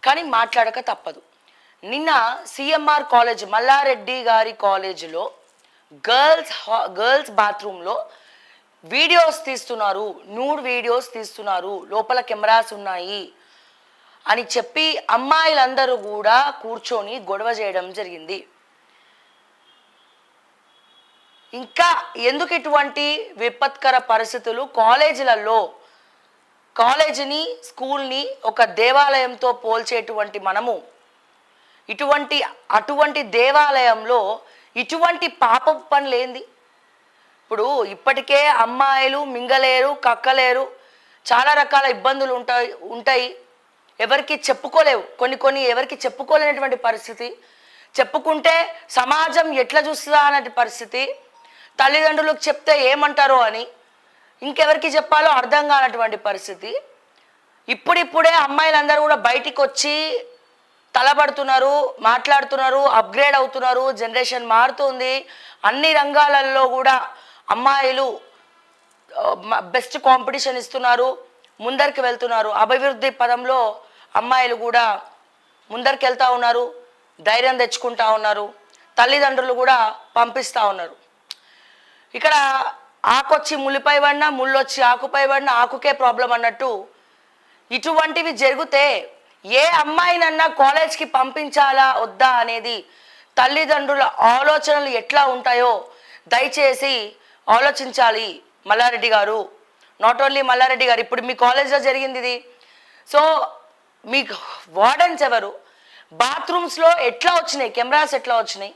కానీ మాట్లాడక తప్పదు. నిన్న సిఎంఆర్ కాలేజ్ మల్లారెడ్డి గారి కాలేజీలో గర్ల్స్ బాత్రూంలో వీడియోస్ తీస్తున్నారు, న్యూడ్ వీడియోస్ తీస్తున్నారు, లోపల కెమెరాస్ ఉన్నాయి అని చెప్పి అమ్మాయిలందరూ కూడా కూర్చొని గొడవ చేయడం జరిగింది. ఇంకా ఎందుకు ఇటువంటి విపత్కర పరిస్థితులు? కాలేజీని స్కూల్ని ఒక దేవాలయంతో పోల్చేటువంటి మనము అటువంటి దేవాలయంలో ఇటువంటి పాప పనులేంది? ఇప్పుడు ఇప్పటికే అమ్మాయిలు మింగలేరు, కక్కలేరు, చాలా రకాల ఇబ్బందులు ఉంటాయి. ఎవరికి చెప్పుకోలేవు, కొన్ని ఎవరికి చెప్పుకోలేనటువంటి పరిస్థితి. చెప్పుకుంటే సమాజం ఎట్లా చూస్తుందా అనే పరిస్థితి. తల్లిదండ్రులకు చెప్తే ఏమంటారో అని, ఇంకెవరికి చెప్పాలో అర్థం కానటువంటి పరిస్థితి. ఇప్పుడిప్పుడే అమ్మాయిలందరూ కూడా బయటికి వచ్చి తలబడుతున్నారు, మాట్లాడుతున్నారు, అప్గ్రేడ్ అవుతున్నారు. జనరేషన్ మారుతుంది. అన్ని రంగాలలో కూడా అమ్మాయిలు బెస్ట్ కాంపిటీషన్ ఇస్తున్నారు, ముందరికి వెళ్తున్నారు. అభివృద్ధి పదంలో అమ్మాయిలు కూడా ముందరికి వెళ్తూ ఉన్నారు, ధైర్యం తెచ్చుకుంటా ఉన్నారు, తల్లిదండ్రులు కూడా పంపిస్తూ ఉన్నారు. ఇక్కడ ఆకొచ్చి ముళ్ళపై పడినా, ముళ్ళొచ్చి ఆకుపై పడినా ఆకుకే ప్రాబ్లం అన్నట్టు ఇటువంటివి జరిగితే ఏ అమ్మాయినన్నా కాలేజ్కి పంపించాలా వద్దా అనేది తల్లిదండ్రుల ఆలోచనలు ఎట్లా ఉంటాయో దయచేసి ఆలోచించాలి మల్లారెడ్డి గారు. నాట్ ఓన్లీ మల్లారెడ్డి గారు, ఇప్పుడు మీ కాలేజ్లో జరిగింది ఇది. సో మీకు వార్డెన్స్ ఎవరు? బాత్రూమ్స్లో ఎట్లా వచ్చినాయి కెమెరాస్? ఎట్లా వచ్చినాయి?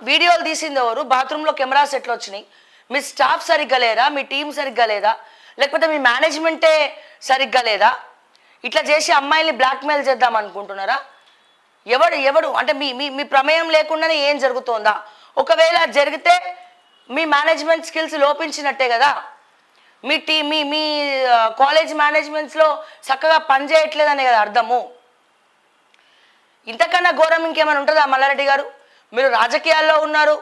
వీడియోలు తీసింది ఎవరు? బాత్రూంలో కెమెరాస్ ఎట్లా వచ్చినాయి? మీ స్టాఫ్ సరిగ్గా లేరా? మీ టీం సరిగ్గా లేదా? లేకపోతే మీ మేనేజ్మెంటే సరిగ్గా లేదా? ఇట్లా చేసి అమ్మాయిల్ని బ్లాక్మెయిల్ చేద్దాం అనుకుంటున్నారా? ఎవడు అంటే మీ ప్రమేయం లేకుండానే ఏం జరుగుతోందా? ఒకవేళ జరిగితే మీ మేనేజ్మెంట్ స్కిల్స్ లోపించినట్టే కదా. మీ కాలేజ్ మేనేజ్మెంట్స్లో చక్కగా పనిచేయట్లేదనే కదా అర్థము. ఇంతకన్నా ఘోరం ఇంకేమైనా ఉంటుందా మల్లారెడ్డి గారు? మీరు రాజకీయాల్లో ఉన్నారు,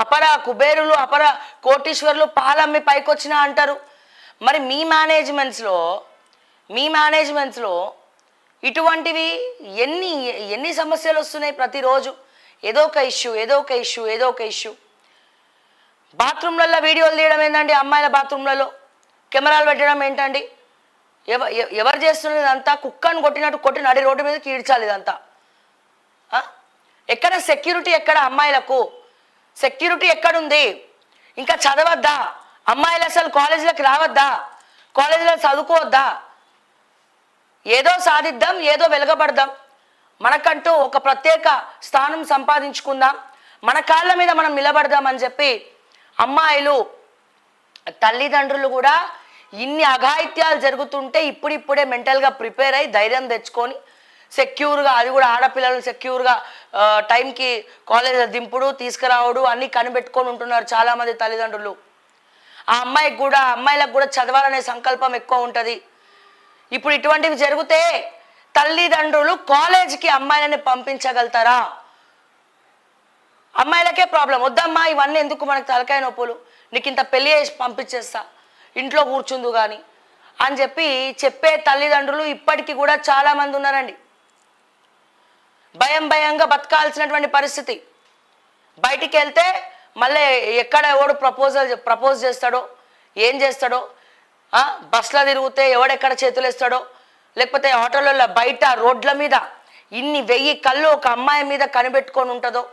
అపర కుబేరులు, అపర కోటీశ్వరులు పాలమ్మి పైకొచ్చినా అంటారు. మరి మీ మేనేజ్మెంట్స్లో ఇటువంటివి ఎన్ని సమస్యలు వస్తున్నాయి ప్రతిరోజు? ఏదో ఒక ఇష్యూ. బాత్రూమ్లలో వీడియోలు తీయడం ఏంటండి? అమ్మాయిల బాత్రూమ్లలో కెమెరాలు పెట్టడం ఏంటండి? ఎవరు చేస్తున్నది ఇదంతా? కుక్కను కొట్టి నడి రోడ్డు మీదకి ఈడ్చాలి ఇదంతా. ఎక్కడ సెక్యూరిటీ? ఎక్కడ అమ్మాయిలకు సెక్యూరిటీ ఎక్కడుంది? ఇంకా చదవద్దా అమ్మాయిలు? అసలు కాలేజీలకు రావద్దా? కాలేజీలో చదువుకోవద్దా? ఏదో సాధిద్దాం, ఏదో వెలగబడదాం, మనకంటూ ఒక ప్రత్యేక స్థానం సంపాదించుకుందాం, మన కాళ్ళ మీద మనం నిలబడదాం అని చెప్పి అమ్మాయిలు తల్లిదండ్రులు కూడా ఇన్ని అఘాయిత్యాలు జరుగుతుంటే ఇప్పుడిప్పుడే మెంటల్గా ప్రిపేర్ అయ్యి ధైర్యం తెచ్చుకొని సెక్యూర్గా, అది కూడా ఆడపిల్లలను సెక్యూర్గా టైంకి కాలేజ్ దింపుడు తీసుకురావడు అన్నీ కనిపెట్టుకొని ఉంటున్నారు చాలామంది తల్లిదండ్రులు. ఆ అమ్మాయిలకు కూడా చదవాలనే సంకల్పం ఎక్కువ ఉంటుంది. ఇప్పుడు ఇటువంటివి జరిగితే తల్లిదండ్రులు కాలేజీకి అమ్మాయిలని పంపించగలుగుతారా? అమ్మాయిలకే ప్రాబ్లం. వద్దమ్మా ఇవన్నీ ఎందుకు, మనకు తలకాయ నొప్పులు, నీకు ఇంత పెళ్లి చేసి పంపించేస్తా, ఇంట్లో కూర్చుందు కానీ అని చెప్పే తల్లిదండ్రులు ఇప్పటికీ కూడా చాలామంది ఉన్నారండి. భయంగా బతకాల్సినటువంటి పరిస్థితి. బయటికి వెళ్తే మళ్ళీ ఎక్కడ ఎవడు ప్రపోజ్ చేస్తాడో, ఏం చేస్తాడో, బస్లో తిరిగితే ఎవడెక్కడ చేతులు వేస్తాడో, లేకపోతే ఆటోలలో బయట రోడ్ల మీద ఇన్ని 1000 కళ్ళు ఒక అమ్మాయి మీద కనిపెట్టుకొని ఉంటుందో,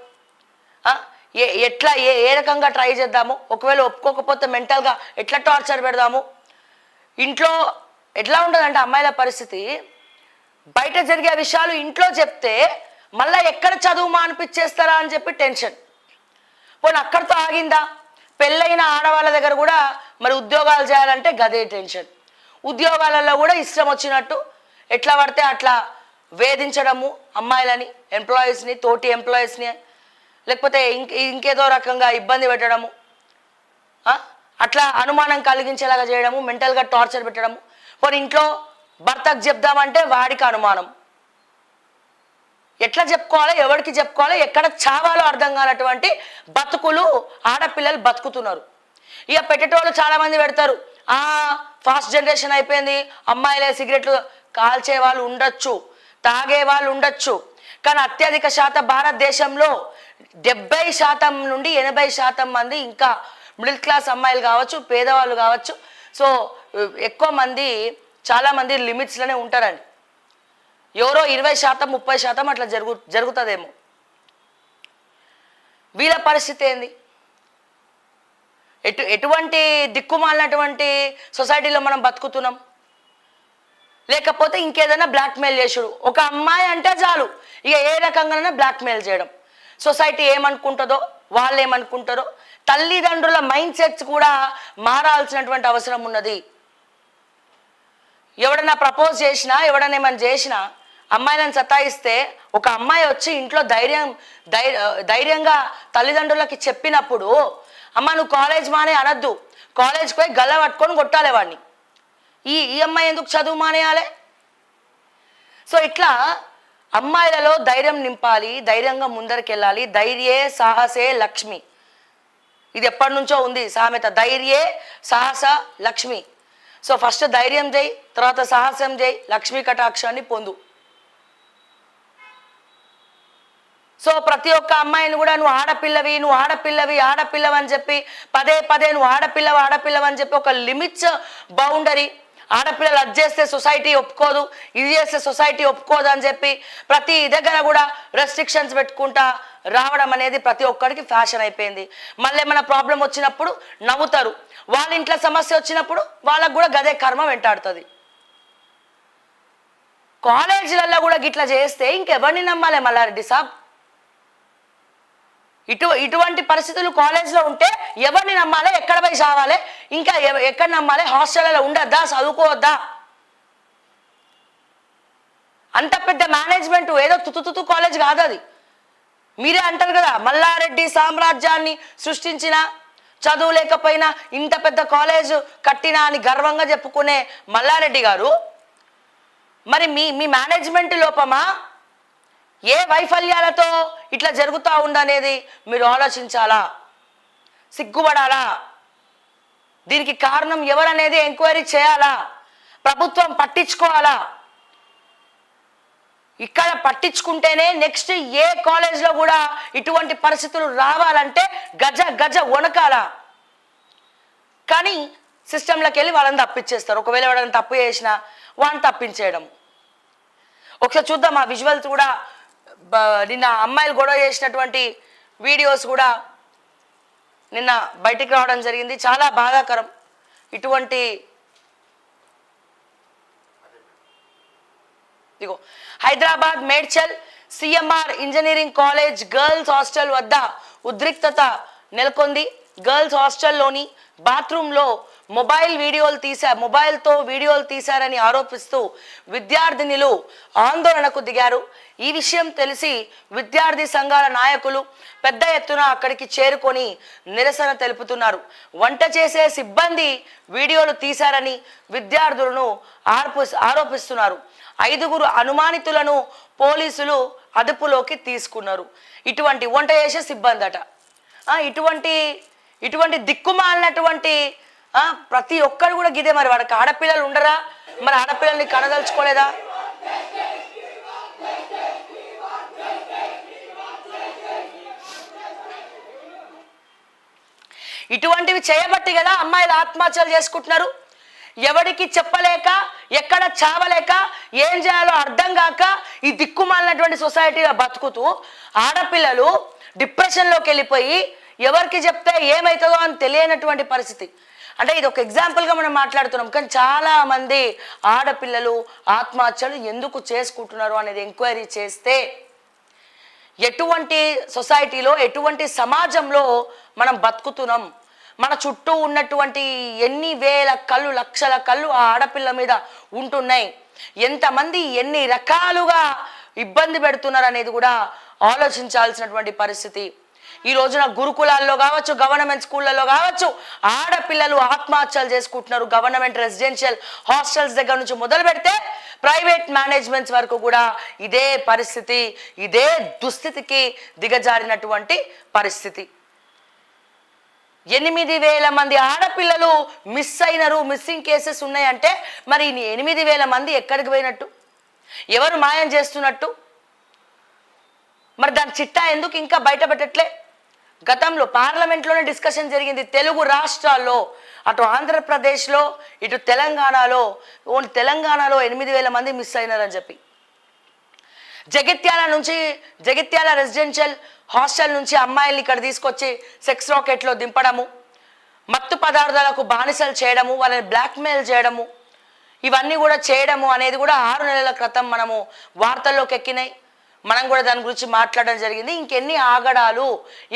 ఎట్లా ఏ రకంగా ట్రై చేద్దాము, ఒకవేళ ఒప్పుకోకపోతే మెంటల్గా ఎట్లా టార్చర్ పెడదాము. ఇంట్లో ఎట్లా ఉంటుందంటే అమ్మాయిల పరిస్థితి, బయట జరిగే విషయాలు ఇంట్లో చెప్తే మళ్ళీ ఎక్కడ చదువు అనిపించేస్తారా అని చెప్పి టెన్షన్. పోనీ అక్కడితో ఆగిందా? పెళ్ళైన ఆడవాళ్ళ దగ్గర కూడా మరి ఉద్యోగాలు చేయాలంటే గదే టెన్షన్. ఉద్యోగాలలో కూడా ఇష్టం వచ్చినట్టు ఎట్లా పడితే అట్లా వేధించడము అమ్మాయిలని, ఎంప్లాయీస్ని, తోటి ఎంప్లాయీస్ని, లేకపోతే ఇంకేదో రకంగా ఇబ్బంది పెట్టడము, అట్లా అనుమానం కలిగించేలాగా చేయడము, మెంటల్గా టార్చర్ పెట్టడము. పోనీ ఇంట్లో భర్తకు చెప్దామంటే వాడికి అనుమానం. ఎట్లా చెప్పుకోవాలో, ఎవరికి చెప్పుకోవాలో, ఎక్కడ చావాలో అర్థం కానటువంటి బతుకులు ఆడపిల్లలు బతుకుతున్నారు. ఇక పెట్టేటోళ్ళు చాలామంది పెడతారు, ఫాస్ట్ జనరేషన్ అయిపోయింది, అమ్మాయిలే సిగరెట్లు. కాల్చే వాళ్ళు ఉండొచ్చు, తాగే వాళ్ళు ఉండొచ్చు, కానీ అత్యధిక శాతం భారతదేశంలో 70% నుండి 80% మంది ఇంకా మిడిల్ క్లాస్ అమ్మాయిలు కావచ్చు, పేదవాళ్ళు కావచ్చు. సో ఎక్కువ మంది చాలామంది లిమిట్స్లోనే ఉంటారండి. ఎవరో 20% 30% అట్లా జరుగుతుందేమో. వీళ్ళ పరిస్థితి ఏంది? ఎటువంటి దిక్కుమాలినటువంటి సొసైటీలో మనం బతుకుతున్నాం? లేకపోతే ఇంకేదైనా బ్లాక్మెయిల్ చేసుడు. ఒక అమ్మాయి అంటే చాలు ఇక ఏ రకంగానైనా బ్లాక్మెయిల్ చేయడం. సొసైటీ ఏమనుకుంటుందో, వాళ్ళు ఏమనుకుంటారో, తల్లిదండ్రుల మైండ్ సెట్స్ కూడా మారాల్సినటువంటి అవసరం ఉన్నది. ఎవడన్నా ప్రపోజ్ చేసినా, ఎవడన్నా ఏమైనా చేసినా, అమ్మాయిలను సతాయిస్తే ఒక అమ్మాయి వచ్చి ఇంట్లో ధైర్యంగా తల్లిదండ్రులకి చెప్పినప్పుడు, అమ్మ నువ్వు కాలేజ్ మానే అనద్దు, కాలేజ్కి పోయి గల్ల పట్టుకొని కొట్టాలి వాడిని. ఈ అమ్మాయి ఎందుకు చదువు మానేయాలి? సో ఇట్లా అమ్మాయిలలో ధైర్యం నింపాలి, ధైర్యంగా ముందరికెళ్ళాలి. ధైర్యే సాహసే లక్ష్మి. ఇది ఎప్పటి నుంచో ఉంది సామెత, ధైర్యే సాహస లక్ష్మి. సో ఫస్ట్ ధైర్యం చేయి, తర్వాత సాహసం చేయి, లక్ష్మీ కటాక్షాన్ని పొందు. సో ప్రతి ఒక్క అమ్మాయిని కూడా నువ్వు ఆడపిల్లవి అని చెప్పి పదే నువ్వు ఆడపిల్లవని చెప్పి ఒక లిమిట్స్, బౌండరీ, ఆడపిల్లలు అది చేస్తే సొసైటీ ఒప్పుకోదు, ఇది చేస్తే సొసైటీ ఒప్పుకోదు అని చెప్పి ప్రతి దగ్గర కూడా రెస్ట్రిక్షన్స్ పెట్టుకుంటా రావడం అనేది ప్రతి ఒక్కరికి ఫ్యాషన్ అయిపోయింది. మళ్ళీ ఏమైనా ప్రాబ్లం వచ్చినప్పుడు నవ్వుతారు, వాళ్ళ ఇంట్లో సమస్య వచ్చినప్పుడు వాళ్ళకు కూడా గదే కర్మ వెంటాడుతుంది. కాలేజీలలో కూడా గిట్లా చేస్తే ఇంకెవరిని నమ్మాలి మల్లారెడ్డి సాబ్? ఇటువంటి పరిస్థితులు కాలేజ్లో ఉంటే ఎవరిని నమ్మాలి? ఎక్కడ పోయి చావాలి? ఇంకా ఎక్కడ నమ్మాలి? హాస్టల్లో ఉండద్దా? చదువుకోవద్దా? అంత పెద్ద మేనేజ్మెంట్ ఏదో తుతు కాలేజ్ కాదు అది. మీరే అంటారు కదా, మల్లారెడ్డి సామ్రాజ్యాన్ని సృష్టించిన, చదువు లేకపోయినా ఇంత పెద్ద కాలేజ్ కట్టినా అని గర్వంగా చెప్పుకునే మల్లారెడ్డి గారు, మరి మీ మేనేజ్మెంట్ లోపమా, ఏ వైఫల్యాలతో ఇట్లా జరుగుతూ ఉందనేది మీరు ఆలోచించాలా, సిగ్గుపడాలా? దీనికి కారణం ఎవరనేది ఎంక్వైరీ చేయాలా? ప్రభుత్వం పట్టించుకోవాలా? ఇక్కడ పట్టించుకుంటేనే నెక్స్ట్ ఏ కాలేజ్లో కూడా ఇటువంటి పరిస్థితులు రావాలంటే గజ వణకాల. కానీ సిస్టంలోకి వెళ్ళి వాళ్ళని తప్పించేస్తారు. ఒకవేళ ఎవరైనా తప్పు చేసినా వాళ్ళని తప్పించేయడం. ఒకసారి చూద్దాం ఆ విజువల్స్ కూడా. నిన్న అమ్మాయిలు గొడవ చేసినటువంటి వీడియోస్ కూడా నిన్న బయటికి రావడం జరిగింది. చాలా బాధాకరం. ఇటువంటి ఇదిగో Hyderabad Medchal CMR engineering college girls hostel వద్ద ఉద్రిక్తత నెలకొంది. గర్ల్స్ హాస్టల్లోని బాత్రూంలో మొబైల్తో వీడియోలు తీశారని ఆరోపిస్తూ విద్యార్థినులు ఆందోళనకు దిగారు. ఈ విషయం తెలిసి విద్యార్థి సంఘాల నాయకులు పెద్ద ఎత్తున అక్కడికి చేరుకొని నిరసన తెలుపుతున్నారు. వంట చేసే సిబ్బంది వీడియోలు తీశారని విద్యార్థులను ఆరోపిస్తున్నారు. 5 అనుమానితులను పోలీసులు అదుపులోకి తీసుకున్నారు. ఇటువంటి వంట చేసే సిబ్బంది అట. ఇటువంటి దిక్కుమాలినటువంటి ప్రతి ఒక్కరు కూడా గిదే. మరి వాడికి ఆడపిల్లలు ఉండరా? మరి ఆడపిల్లల్ని కనదలుచుకోలేదా? ఇటువంటివి చేయబట్టి కదా అమ్మాయిలు ఆత్మహత్యలు చేసుకుంటున్నారు. ఎవరికి చెప్పలేక, ఎక్కడ చావలేక, ఏం చేయాలో అర్థం కాక ఈ దిక్కుమాలినటువంటి సొసైటీలో బతుకుతూ ఆడపిల్లలు డిప్రెషన్లోకి వెళ్ళిపోయి ఎవరికి చెప్తే ఏమవుతుందో అని తెలియనటువంటి పరిస్థితి. అంటే ఇది ఒక ఎగ్జాంపుల్గా మనం మాట్లాడుతున్నాం, కానీ చాలా మంది ఆడపిల్లలు ఆత్మహత్యలు ఎందుకు చేసుకుంటున్నారు అనేది ఎంక్వైరీ చేస్తే ఎటువంటి సొసైటీలో, ఎటువంటి సమాజంలో మనం బతుకుతున్నాం, మన చుట్టూ ఉన్నటువంటి ఎన్ని వేల కళ్ళు, లక్షల కళ్ళు ఆ ఆడపిల్ల మీద ఉంటున్నాయి, ఎంతమంది ఎన్ని రకాలుగా ఇబ్బంది పెడుతున్నారు అనేది కూడా ఆలోచించాల్సినటువంటి పరిస్థితి. ఈ రోజున గురుకులాల్లో కావచ్చు, గవర్నమెంట్ స్కూళ్ళలో కావచ్చు ఆడపిల్లలు ఆత్మహత్యలు చేసుకుంటున్నారు. గవర్నమెంట్ రెసిడెన్షియల్ హాస్టల్స్ దగ్గర నుంచి మొదలు పెడితే ప్రైవేట్ మేనేజ్మెంట్స్ వరకు కూడా ఇదే పరిస్థితి, ఇదే దుస్థితికి దిగజారినటువంటి పరిస్థితి. 8,000 మంది ఆడపిల్లలు మిస్ అయినరు, మిస్సింగ్ కేసెస్ ఉన్నాయంటే మరి 8,000 మంది ఎక్కడికి పోయినట్టు, ఎవరు మాయం చేస్తున్నట్టు? మరి దాని చిట్టా ఎందుకు ఇంకా బయటపెట్టట్లే? గతంలో పార్లమెంట్లోనే డిస్కషన్ జరిగింది. తెలుగు రాష్ట్రాల్లో, అటు ఆంధ్రప్రదేశ్లో ఇటు తెలంగాణలో, ఓన్లీ తెలంగాణలో 8,000 మంది మిస్ అయినారని చెప్పి. జగిత్యాల రెసిడెన్షియల్ హాస్టల్ నుంచి అమ్మాయిల్ని ఇక్కడ తీసుకొచ్చి సెక్స్ రాకెట్లో దింపడము, మత్తు పదార్థాలకు బానిసలు చేయడము, వాళ్ళని బ్లాక్మెయిల్ చేయడము, ఇవన్నీ కూడా చేయడము అనేది కూడా 6 నెలల క్రితం మనము వార్తల్లోకి ఎక్కినాయి. మనం కూడా దాని గురించి మాట్లాడడం జరిగింది. ఇంకెన్ని ఆగడాలు,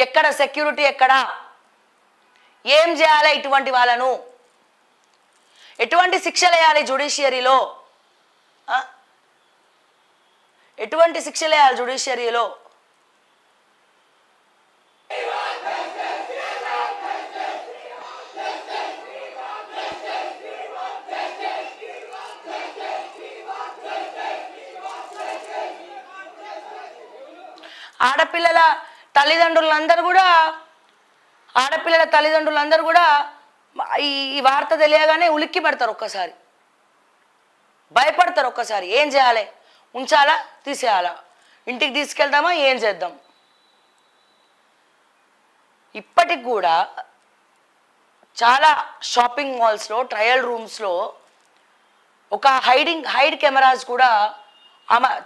ఎక్కడ సెక్యూరిటీ, ఎక్కడ ఏం చేయాలి, ఇటువంటి వాళ్ళను ఎటువంటి శిక్షలు వేయాలి జ్యుడిషియరీలో, ఎటువంటి శిక్షలు వేయాలి జ్యుడిషియరీలో? ఆడపిల్లల తల్లిదండ్రులందరూ కూడా ఈ వార్త తెలియగానే ఉలిక్కి పడతారు, ఒక్కసారి భయపడతారు. ఒక్కసారి ఏం చేయాలి, ఉంచాలా, తీసేయాలా, ఇంటికి తీసుకెళ్దామా, ఏం చేద్దాం? ఇప్పటికి కూడా చాలా షాపింగ్ మాల్స్లో, ట్రయల్ రూమ్స్లో ఒక హైడ్ కెమెరాస్ కూడా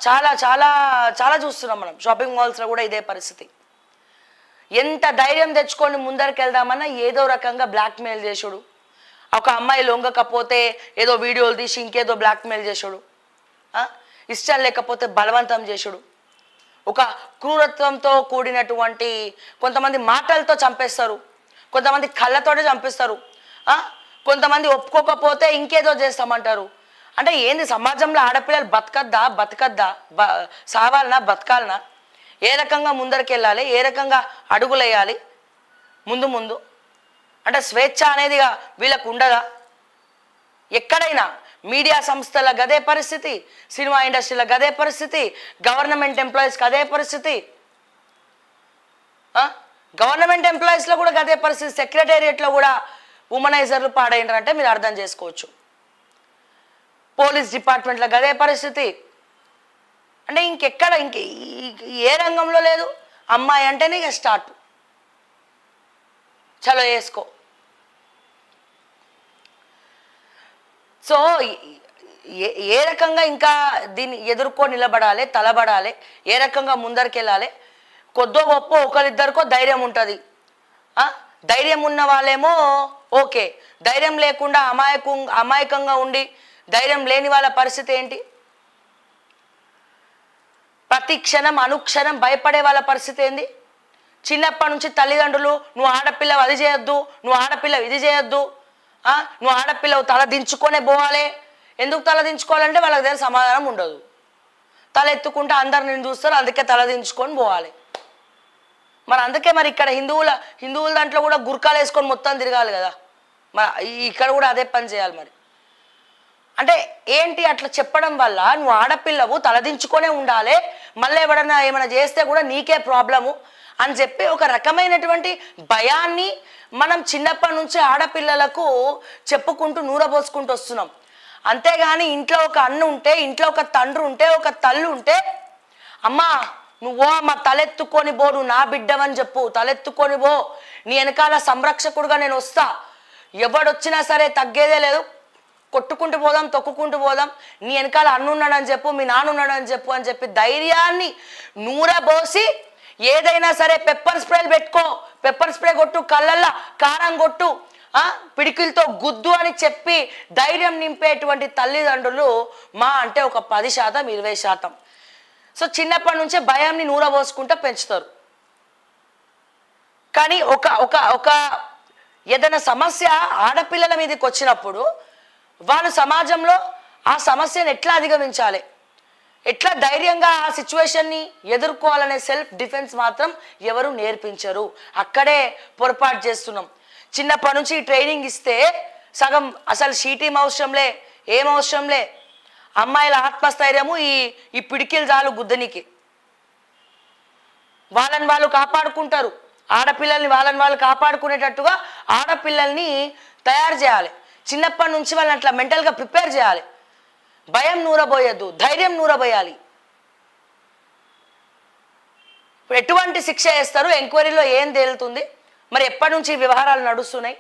చాలా చాలా చాలా చూస్తున్నాం మనం. షాపింగ్ మాల్స్లో కూడా ఇదే పరిస్థితి. ఎంత ధైర్యం తెచ్చుకొని ముందరికి వెళ్దామన్నా ఏదో రకంగా బ్లాక్మెయిల్ చేసుడు, ఒక అమ్మాయి లొంగకపోతే ఏదో వీడియోలు తీసి ఇంకేదో బ్లాక్మెయిల్ చేసుడు, ఇష్టం లేకపోతే బలవంతం చేసుడు, ఒక క్రూరత్వంతో కూడినటువంటి కొంతమంది మాటలతో చంపేస్తారు, కొంతమంది కళ్ళతోనే చంపిస్తారు, కొంతమంది ఒప్పుకోకపోతే ఇంకేదో చేస్తామంటారు. అంటే ఏంది, సమాజంలో ఆడపిల్లలు బతకద్దా, సావాలనా, బతకాలనా? ఏ రకంగా ముందరికి వెళ్ళాలి, ఏ రకంగా అడుగులేయాలి ముందు అంటే స్వేచ్ఛ అనేది వీళ్ళకు ఉండదా? ఎక్కడైనా మీడియా సంస్థల గదే పరిస్థితి, సినిమా ఇండస్ట్రీలో గదే పరిస్థితి, గవర్నమెంట్ ఎంప్లాయీస్కి అదే పరిస్థితి, గవర్నమెంట్ ఎంప్లాయీస్లో కూడా గదే పరిస్థితి, సెక్రటేరియట్లో కూడా ఉమనైజర్లు పాడైనరంటే మీరు అర్థం చేసుకోవచ్చు. పోలీస్ డిపార్ట్మెంట్లో గదే పరిస్థితి. అంటే ఇంకెక్కడ ఏ రంగంలో లేదు. అమ్మాయి అంటేనే ఇక స్టార్ట్, చలో వేసుకో. సో ఏ రకంగా ఇంకా దీన్ని ఎదుర్కో నిలబడాలి, తలబడాలి, ఏ రకంగా ముందరికి వెళ్ళాలి? కొద్దో గొప్ప ఒకరిద్దరికో ధైర్యం ఉంటుంది. ధైర్యం ఉన్న వాళ్ళేమో ఓకే, ధైర్యం లేకుండా అమాయకంగా ఉండి ధైర్యం లేని వాళ్ళ పరిస్థితి ఏంటి? ప్రతి క్షణం అనుక్షణం భయపడే వాళ్ళ పరిస్థితి ఏంది? చిన్నప్పటి నుంచి తల్లిదండ్రులు నువ్వు ఆడపిల్లవు అది చేయొద్దు, నువ్వు ఆడపిల్లవు ఇది చేయొద్దు, నువ్వు ఆడపిల్లవు తల దించుకొనే పోవాలి. ఎందుకు తల దించుకోవాలంటే వాళ్ళకి దగ్గర సమాధానం ఉండదు. తల ఎత్తుకుంటే అందరు నేను చూస్తారు, అందుకే తల దించుకొని పోవాలి. మరి అందుకే మరి ఇక్కడ హిందువుల దాంట్లో కూడా గుర్కాలు వేసుకొని మొత్తం తిరగాలి కదా, మరి ఇక్కడ కూడా అదే పని చేయాలి. మరి అంటే ఏంటి, అట్లా చెప్పడం వల్ల నువ్వు ఆడపిల్లవు తలదించుకొనే ఉండాలి, మళ్ళీ ఏమైనా చేస్తే కూడా నీకే ప్రాబ్లము అని చెప్పి ఒక రకమైనటువంటి భయాన్ని మనం చిన్నప్పటి నుంచి ఆడపిల్లలకు చెప్పుకుంటూ నూరబోసుకుంటూ వస్తున్నాం. అంతేగాని ఇంట్లో ఒక అన్న ఉంటే, ఇంట్లో ఒక తండ్రి ఉంటే, ఒక తల్లి ఉంటే, అమ్మా నువ్వో అమ్మ తలెత్తుకొని పో, నువ్వు నా బిడ్డవని చెప్పు, తలెత్తుకొని పో, నీ వెనకాల సంరక్షకుడుగా నేను వస్తా, ఎవడొచ్చినా సరే తగ్గేదే లేదు, కొట్టుకుంటూ పోదాం, తొక్కుకుంటూ పోదాం, నీ వెనకాల అన్నున్నాడని చెప్పు, మీ నాన్న ఉన్నాడని చెప్పు అని చెప్పి ధైర్యాన్ని నూరబోసి, ఏదైనా సరే పెప్పర్ స్ప్రేలు పెట్టుకో, పెప్పర్ స్ప్రే కొట్టు, కళ్ళల్లో కారం కొట్టు, పిడికిలతో గుద్దు అని చెప్పి ధైర్యం నింపేటువంటి తల్లిదండ్రులు మా అంటే ఒక 10%, 20%. సో చిన్నప్పటి నుంచే భయాన్ని నూరబోసుకుంటూ పెంచుతారు. కానీ ఒక ఏదైనా సమస్య ఆడపిల్లల మీదకి వచ్చినప్పుడు వాళ్ళు సమాజంలో ఆ సమస్యను ఎట్లా అధిగమించాలి, ఎట్లా ధైర్యంగా ఆ సిచ్యువేషన్ని ఎదుర్కోవాలనే సెల్ఫ్ డిఫెన్స్ మాత్రం ఎవరు నేర్పించరు. అక్కడే పొరపాటు చేస్తున్నాం. చిన్నప్పటి నుంచి ట్రైనింగ్ ఇస్తే సగం అసలు షీటీం అవసరంలే, ఏం అవసరంలే, అమ్మాయిల ఆత్మస్థైర్యము ఈ పిడికిలు చాలు గుద్దనికి, వాళ్ళని వాళ్ళు కాపాడుకుంటారు. ఆడపిల్లల్ని వాళ్ళని వాళ్ళు కాపాడుకునేటట్టుగా ఆడపిల్లల్ని తయారు చేయాలి. చిన్నప్పటి నుంచి వాళ్ళని అట్లా మెంటల్గా ప్రిపేర్ చేయాలి. భయం నూరబోయద్దు, ధైర్యం నూరబోయాలి. ఇప్పుడు ఎటువంటి శిక్ష వేస్తారు, ఎంక్వైరీలో ఏం తేలుతుంది, మరి ఎప్పటి నుంచి వ్యవహారాలు నడుస్తున్నాయి?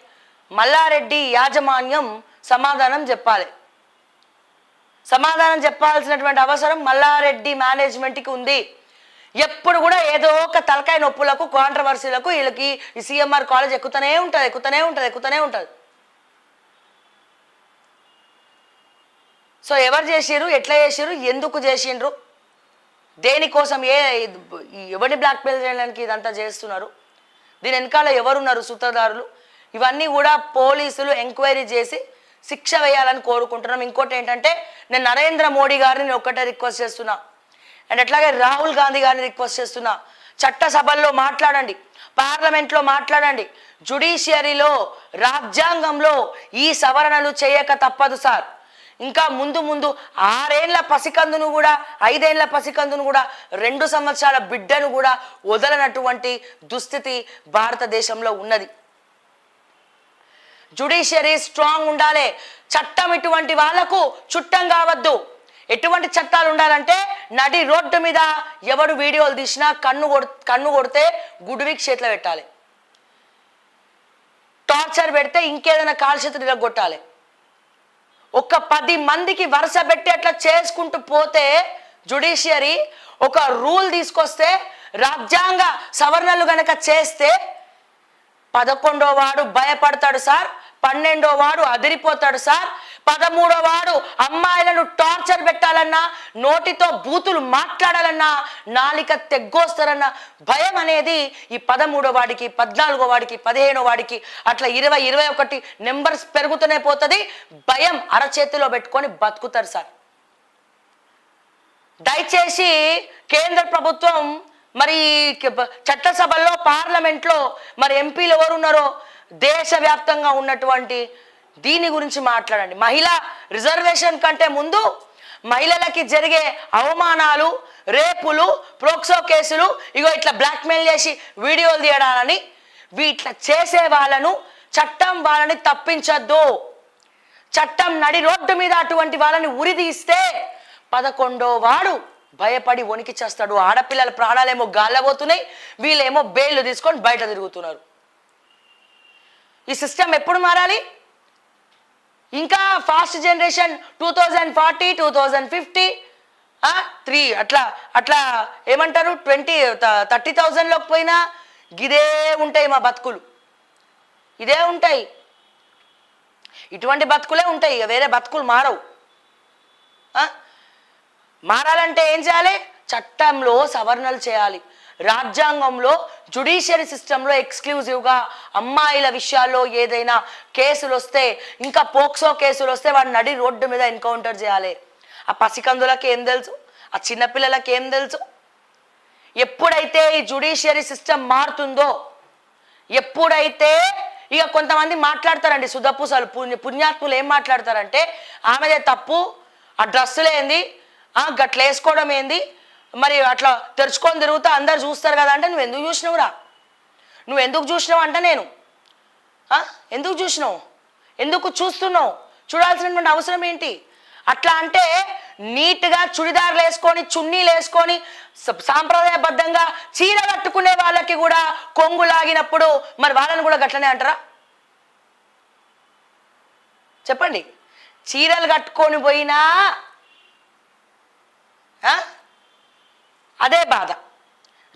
మల్లారెడ్డి యాజమాన్యం సమాధానం చెప్పాలి. సమాధానం చెప్పాల్సినటువంటి అవసరం మల్లారెడ్డి మేనేజ్మెంట్కి ఉంది. ఎప్పుడు కూడా ఏదో ఒక తలకాయ నొప్పులకు, కాంట్రవర్సీలకు వీళ్ళకి ఈ సిఎంఆర్ కాలేజ్ ఎక్కుతూనే ఉంటుంది. సో ఎవరు చేసిర్రు, ఎట్లా చేసిర్రు, ఎందుకు చేసిండ్రు, దేనికోసం, ఎవరిని బ్లాక్మెయిల్ చేయడానికి ఇదంతా చేస్తున్నారు, దీని వెనకాల ఎవరున్నారు సూత్రధారులు, ఇవన్నీ కూడా పోలీసులు ఎంక్వైరీ చేసి శిక్ష వేయాలని కోరుకుంటున్నాం. ఇంకోటి ఏంటంటే, నేను నరేంద్ర మోడీ గారిని ఒక్కటే రిక్వెస్ట్ చేస్తున్నా, అండ్ అట్లాగే రాహుల్ గాంధీ గారిని రిక్వెస్ట్ చేస్తున్నా, చట్టసభల్లో మాట్లాడండి, పార్లమెంట్లో మాట్లాడండి, జ్యుడిషియరీలో, రాజ్యాంగంలో ఈ సవరణలు చేయక తప్పదు సార్. ఇంకా ముందు 6 ఏళ్ల పసికందును కూడా, 5 ఏళ్ల పసికందును కూడా, 2 సంవత్సరాల బిడ్డను కూడా వదలనటువంటి దుస్థితి భారతదేశంలో ఉన్నది. జ్యుడిషియరీ స్ట్రాంగ్ ఉండాలి. చట్టం ఇటువంటి వాళ్లకు చుట్టం కావద్దు. ఎటువంటి చట్టాలు ఉండాలంటే, నడి రోడ్డు మీద ఎవడు వీడియోలు తీసినా కన్ను కొడితే గుడివికి చేతిలో పెట్టాలి, టార్చర్ పెడితే ఇంకేదైనా కాల్చేతులు ఇరగొట్టాలి. ఒక 10 మందికి వరుస పెట్టి అట్లా చేసుకుంటూ పోతే జ్యుడిషియరీ ఒక రూల్ తీసుకొస్తే, రాజ్యాంగ సవరణలు గనక చేస్తే 11వ వాడు భయపడతాడు సార్, 12వ వాడు అదిరిపోతాడు సార్, 13వ వాడు అమ్మాయిలను టార్చర్ పెట్టాలన్నా, నోటితో బూతులు మాట్లాడాలన్నా నాలిక తెగ్గొస్తారన్న భయం అనేది ఈ 13వ వాడికి, 14వ వాడికి, 15వ వాడికి అట్లా 20, 21 నెంబర్స్ పెరుగుతూనే పోతుంది. భయం అరచేతిలో పెట్టుకొని బతుకుతారు సార్. దయచేసి కేంద్ర ప్రభుత్వం మరి చట్టసభల్లో, పార్లమెంట్లో మరి ఎంపీలు ఎవరున్నారో దేశవ్యాప్తంగా ఉన్నటువంటి దీని గురించి మాట్లాడండి. మహిళా రిజర్వేషన్ కంటే ముందు మహిళలకి జరిగే అవమానాలు, రేపులు, ప్రోక్సో కేసులు, ఇగో ఇట్లా బ్లాక్మెయిల్ చేసి వీడియోలు తీయడాలని, వీట్లా చేసే వాళ్ళను చట్టం వాళ్ళని తప్పించద్దు. చట్టం నడి రోడ్డు మీద అటువంటి వాళ్ళని ఉరిదీస్తే 11వ వాడు భయపడి వణికి చేస్తాడు. ఆడపిల్లల ప్రాణాలేమో గాల్లబోతున్నాయి, వీళ్ళేమో బెయిల్ తీసుకొని బయట తిరుగుతున్నారు. ఈ సిస్టమ్ ఎప్పుడు మారాలి? ఇంకా ఫాస్ట్ జనరేషన్ 2040, 2050, 3 అట్లా ఏమంటారు, 30,000లోకి పోయినా ఇదే ఉంటాయి మా బతుకులు, ఇదే ఉంటాయి, ఇటువంటి బతుకులే ఉంటాయి, వేరే బతుకులు మారవు. మారాలంటే ఏం చేయాలి? చట్టంలో సవరణలు చేయాలి. రాజ్యాంగంలో, జ్యుడిషియరీ సిస్టంలో ఎక్స్క్లూజివ్గా అమ్మాయిల విషయాల్లో ఏదైనా కేసులు వస్తే, ఇంకా పోక్సో కేసులు వస్తే వాడిని నడి రోడ్డు మీద ఎన్కౌంటర్ చేయాలి. ఆ పసికందులకి ఏం తెలుసు, ఆ చిన్నపిల్లలకి ఏం తెలుసు? ఎప్పుడైతే ఈ జ్యుడిషియరీ సిస్టమ్ మారుతుందో, ఎప్పుడైతే ఇక కొంతమంది మాట్లాడతారండి సుధపూసలు, పుణ్యాత్ములు ఏం మాట్లాడతారంటే, ఆమెదే తప్పు, ఆ డ్రెస్సులు ఏంది, గట్ల వేసుకోవడం ఏంది, మరి అట్లా తెరుచుకొని తిరుగుతా అందరు చూస్తారు కదా అంటే, నువ్వు ఎందుకు చూసినావురా, నువ్వు ఎందుకు చూసినావు అంట, నేను ఎందుకు చూసినావు, ఎందుకు చూస్తున్నావు, చూడాల్సినటువంటి అవసరం ఏంటి? అట్లా అంటే నీట్గా చుడిదార్లు వేసుకొని, చున్నీలు వేసుకొని, సాంప్రదాయబద్ధంగా చీర కట్టుకునే వాళ్ళకి కూడా కొంగు లాగినప్పుడు మరి వాళ్ళని కూడా గట్లనే అంటారా? చెప్పండి. చీరలు కట్టుకొని పోయినా అదే బాధ,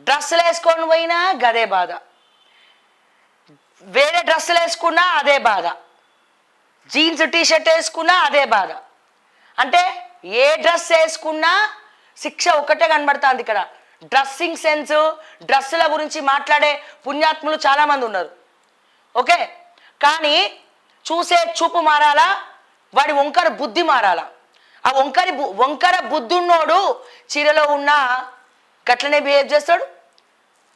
డ్రెస్సులు వేసుకొని పోయినా గదే బాధ, వేరే డ్రెస్సులు వేసుకున్నా అదే బాధ, జీన్స్ టీషర్ట్ వేసుకున్నా అదే బాధ. అంటే ఏ డ్రెస్ వేసుకున్నా శిక్ష ఒకటే కనబడుతుంది ఇక్కడ. డ్రెస్సింగ్ సెన్స్, డ్రెస్సుల గురించి మాట్లాడే పుణ్యాత్ములు చాలామంది ఉన్నారు, ఓకే. కానీ చూసే చూపు మారాలా, వాడి వంకర బుద్ధి మారాలా. ఆ వంకర బుద్ధున్నోడు చీరలో ఉన్న గట్లనే బిహేవ్ చేస్తాడు,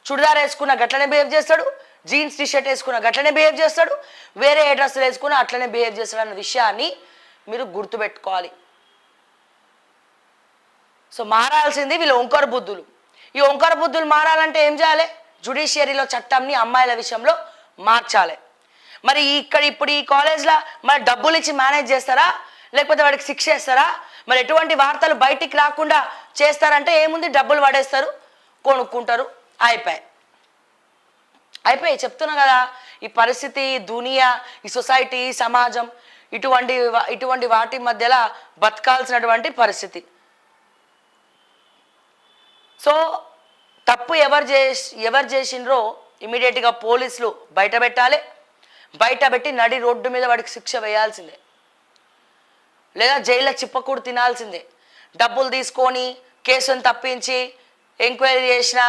చుడిదార్ వేసుకున్న గట్లనే బిహేవ్ చేస్తాడు, జీన్స్ టీషర్ట్ వేసుకున్న గట్లనే బిహేవ్ చేస్తాడు, వేరే ఏ డ్రెస్సులు వేసుకున్న అట్లనే బిహేవ్ చేస్తాడు అన్న విషయాన్ని మీరు గుర్తుపెట్టుకోవాలి. సో మారాల్సింది వీళ్ళ వంకర బుద్ధులు. ఈ వంకర బుద్ధులు మారాలంటే ఏం చేయాలి? జుడిషియరీలో చట్టంని అమ్మాయిల విషయంలో మార్చాలి. మరి ఇప్పుడు ఈ కాలేజ్లో మరి డబ్బులు ఇచ్చి మేనేజ్ చేస్తారా, లేకపోతే వాడికి శిక్ష చేస్తారా? మరి ఎటువంటి వార్తలు బయటికి రాకుండా చేస్తారంటే ఏముంది, డబ్బులు పడేస్తారు, కొనుక్కుంటారు, అయిపోయి చెప్తున్నా కదా. ఈ పరిస్థితి, దునియా, ఈ సొసైటీ, సమాజం ఇటువంటి వాటి మధ్యలో బతకాల్సినటువంటి పరిస్థితి. సో తప్పు ఎవరు చేసిండ్రో ఇమీడియట్గా పోలీసులు బయటపెట్టి నడి రోడ్డు మీద వాడికి శిక్ష వేయాల్సిందే, లేదా జైల్లో చిప్పకూడు తినాల్సిందే. డబ్బులు తీసుకొని కేసును తప్పించి ఎంక్వైరీ చేసినా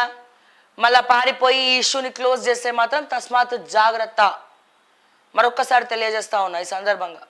మళ్ళీ పారిపోయి ఈ ఇష్యూని క్లోజ్ చేస్తే మాత్రం తస్మాత్ జాగ్రత్త. మరొక్కసారి తెలియజేస్తా ఉన్నా ఈ సందర్భంగా.